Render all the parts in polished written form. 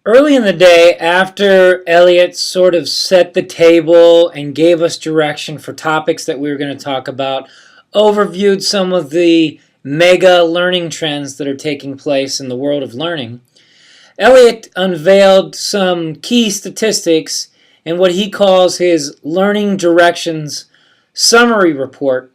Early in the day, after Elliot sort of set the table and gave us direction for topics that we were going to talk about, overviewed some of the mega learning trends that are taking place in the world of learning, Elliot unveiled some key statistics in what he calls his Learning Directions Summary Report.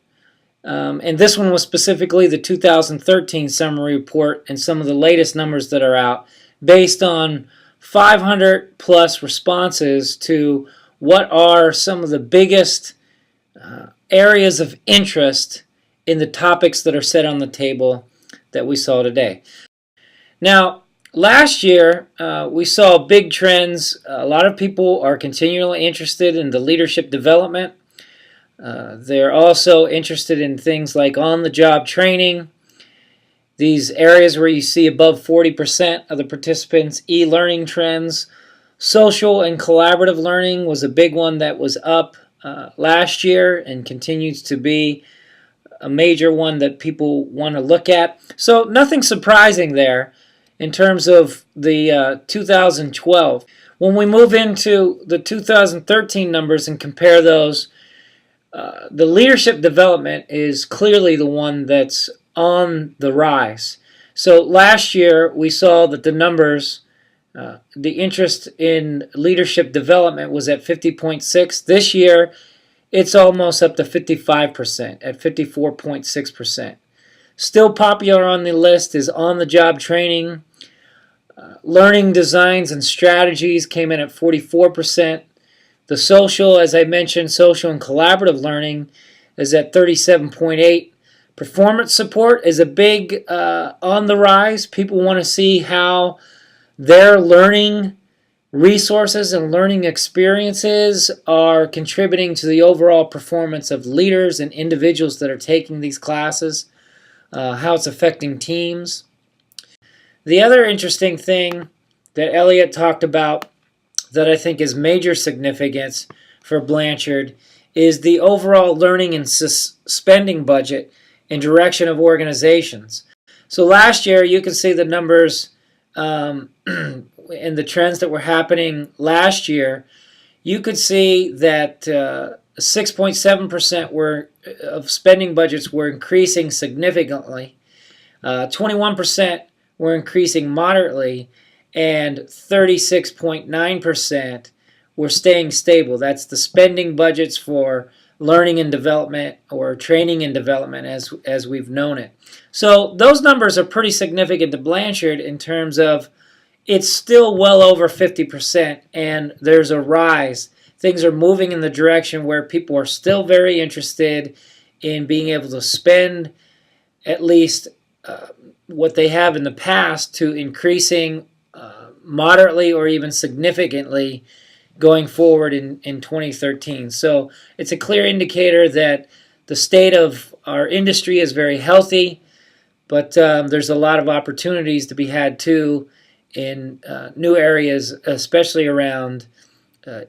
And this one was specifically the 2013 Summary Report and some of the latest numbers that are out based on 500 plus responses to what are some of the biggest areas of interest in the topics that are set on the table that we saw today. Now, last year we saw big trends. A lot of people are continually interested in the leadership development. They're also interested in things like on-the-job training. These areas where you see above 40% of the participants, e-learning trends. Social and collaborative learning was a big one that was up last year and continues to be a major one that people want to look at. So nothing surprising there in terms of the 2012. When we move into the 2013 numbers and compare those, the leadership development is clearly the one that's on the rise. So last year we saw that the numbers, the interest in leadership development was at 50.6. This year it's almost up to 55% at 54.6%. Still popular on the list is on-the-job training. Learning designs and strategies came in at 44%. The social, as I mentioned, social and collaborative learning is at 37.8%. Performance support is a big on the rise. People want to see how their learning resources and learning experiences are contributing to the overall performance of leaders and individuals that are taking these classes, how it's affecting teams. The other interesting thing that Elliot talked about that I think is major significance for Blanchard is the overall learning and spending budget and direction of organizations. So last year, you can see the numbers and the trends that were happening last year. You could see that 6.7% of spending budgets were increasing significantly. 21% were increasing moderately, and 36.9% were staying stable. That's the spending budgets for learning and development, or training and development as we've known it. So those numbers are pretty significant to Blanchard in terms of it's still well over 50%, and there's a rise. Things are moving in the direction where people are still very interested in being able to spend at least what they have in the past to increasing moderately or even significantly going forward in 2013. So it's a clear indicator that the state of our industry is very healthy, but there's a lot of opportunities to be had too in new areas, especially around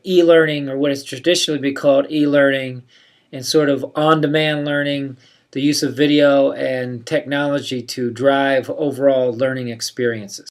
e-learning, or what has traditionally been called e-learning, and sort of on-demand learning, the use of video and technology to drive overall learning experiences.